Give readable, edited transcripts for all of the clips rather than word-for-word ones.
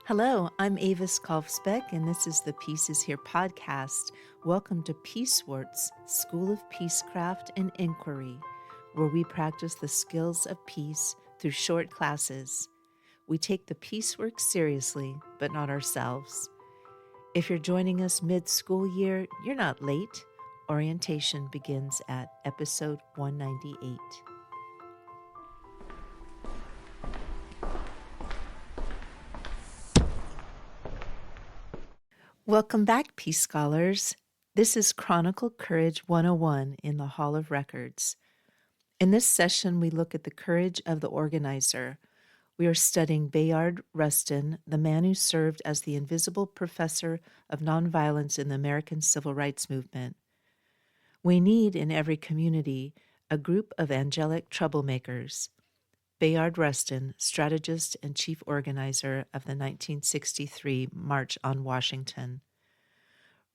Hello, I'm Avis Kalfsbeck, and this is the Peace is Here podcast. Welcome to Peacewarts, School of Peacecraft and Inquiry, where we practice the skills of peace through short classes. We take the peace work seriously, but not ourselves. If you're joining us mid-school year, you're not late. Orientation begins at episode 198. Welcome back, Peace Scholars. This is Chronicled Courage 101 in the Hall of Records. In this session, we look at the courage of the organizer. We are studying Bayard Rustin, the man who served as the invisible professor of nonviolence in the American Civil Rights Movement. We need, in every community, a group of angelic troublemakers. Bayard Rustin, strategist and chief organizer of the 1963 March on Washington.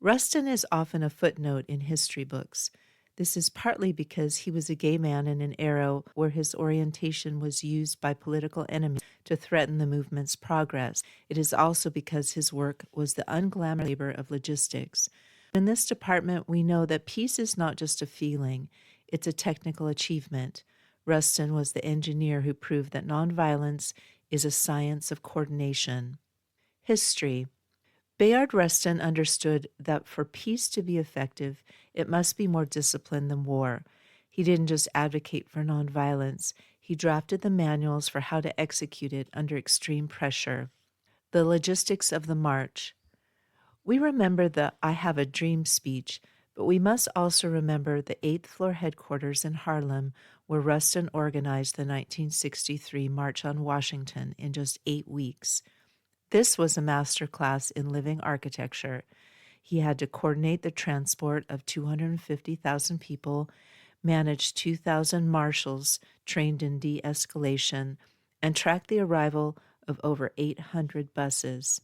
Rustin is often a footnote in history books. This is partly because he was a gay man in an era where his orientation was used by political enemies to threaten the movement's progress. It is also because his work was the unglamorous labor of logistics. In this department, we know that peace is not just a feeling, it's a technical achievement. Rustin was the engineer who proved that nonviolence is a science of coordination. History. Bayard Rustin understood that for peace to be effective, it must be more disciplined than war. He didn't just advocate for nonviolence, he drafted the manuals for how to execute it under extreme pressure. The logistics of the march. We remember the I Have a Dream speech, but we must also remember the 8th floor headquarters in Harlem, where Rustin organized the 1963 March on Washington in just 8 weeks. This was a master class in living architecture. He had to coordinate the transport of 250,000 people, manage 2,000 marshals trained in de-escalation, and track the arrival of over 800 buses.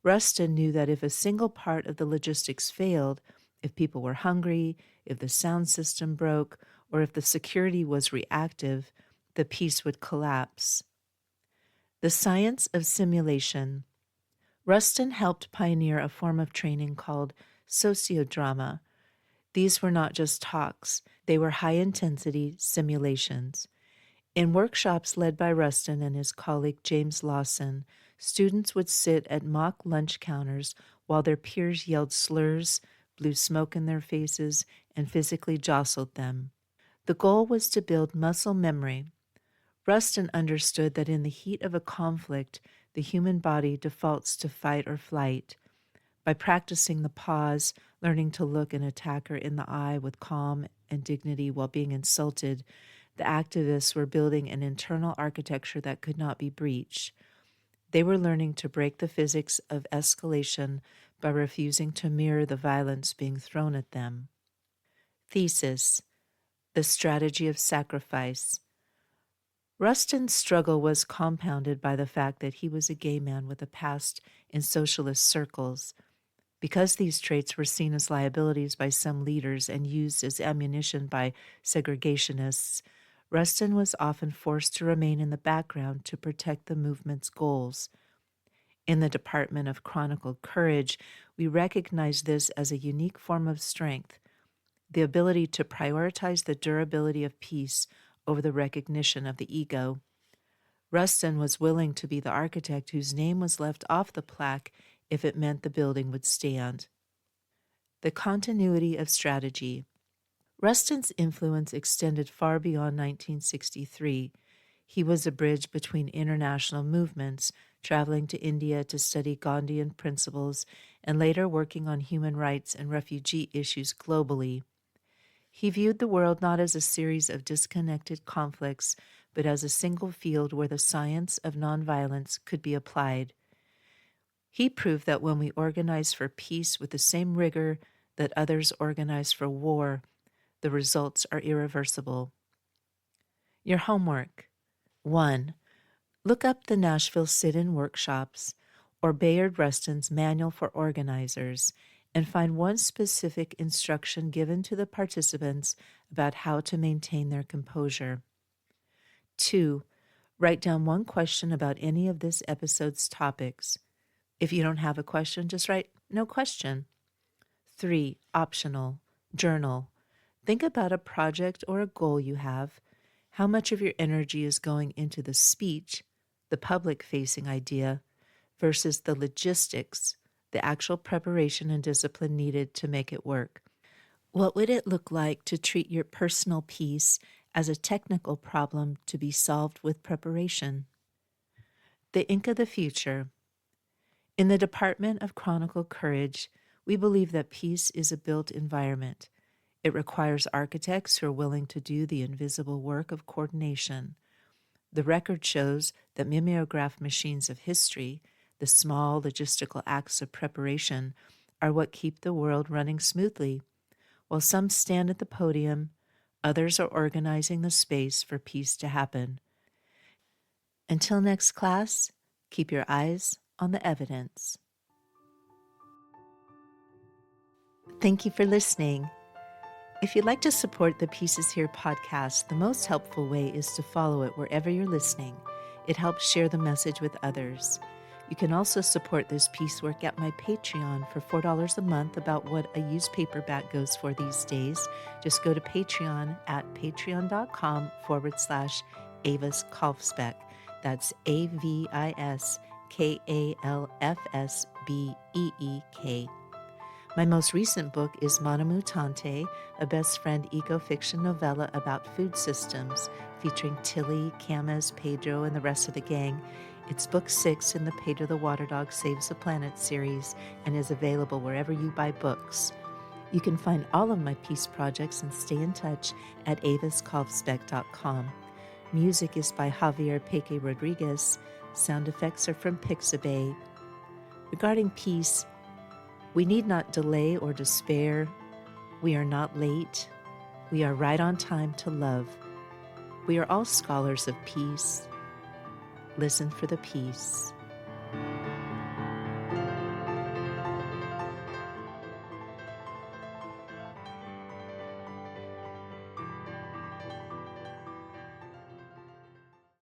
Rustin knew that if a single part of the logistics failed, if people were hungry, if the sound system broke, or if the security was reactive, the peace would collapse. The science of simulation. Rustin helped pioneer a form of training called sociodrama. These were not just talks, they were high-intensity simulations. In workshops led by Rustin and his colleague James Lawson, students would sit at mock lunch counters while their peers yelled slurs, blew smoke in their faces, and physically jostled them. The goal was to build muscle memory. Rustin understood that in the heat of a conflict, the human body defaults to fight or flight. By practicing the pause, learning to look an attacker in the eye with calm and dignity while being insulted, the activists were building an internal architecture that could not be breached. They were learning to break the physics of escalation by refusing to mirror the violence being thrown at them. Thesis: The strategy of sacrifice. Rustin's struggle was compounded by the fact that he was a gay man with a past in socialist circles. Because these traits were seen as liabilities by some leaders and used as ammunition by segregationists, Rustin was often forced to remain in the background to protect the movement's goals. In the Department of Chronicled Courage, we recognize this as a unique form of strength, the ability to prioritize the durability of peace over the recognition of the ego. Rustin was willing to be the architect whose name was left off the plaque if it meant the building would stand. The continuity of strategy. Rustin's influence extended far beyond 1963. He was a bridge between international movements, traveling to India to study Gandhian principles and later working on human rights and refugee issues globally. He viewed the world not as a series of disconnected conflicts, but as a single field where the science of nonviolence could be applied. He proved that when we organize for peace with the same rigor that others organize for war, the results are irreversible. Your homework. 1. Look up the Nashville Sit-in workshops or Bayard Rustin's Manual for Organizers and find one specific instruction given to the participants about how to maintain their composure. 2. Write down one question about any of this episode's topics. If you don't have a question, just write no question. 3. Optional. Journal. Think about a project or a goal you have. How much of your energy is going into the speech, the public-facing idea, versus the logistics, the actual preparation and discipline needed to make it work? What would it look like to treat your personal piece as a technical problem to be solved with preparation? The ink of the future. In the Department of Chronicled Courage, we believe that peace is a built environment. It requires architects who are willing to do the invisible work of coordination. The record shows that mimeograph machines of history, the small logistical acts of preparation, are what keep the world running smoothly. While some stand at the podium, others are organizing the space for peace to happen. Until next class, keep your eyes on the evidence. Thank you for listening. If you'd like to support the Pieces Here podcast, the most helpful way is to follow it wherever you're listening. It helps share the message with others. You can also support this piece work at my Patreon for $4 a month, about what a used paperback goes for these days. Just go to Patreon at patreon.com/Avis Kalfsbeck. That's AVISKALFSBEEK. My most recent book is Mana Mutante, a best friend eco-fiction novella about food systems, featuring Tilly, Camas, Pedro, and the rest of the gang. It's book 6 in the Pedro the Water Dog Saves the Planet series and is available wherever you buy books. You can find all of my peace projects and stay in touch at aviskalfsbeck.com. Music is by Javier Peque Rodriguez. Sound effects are from Pixabay. Regarding peace, we need not delay or despair. We are not late. We are right on time to love. We are all scholars of peace. Listen for the peace.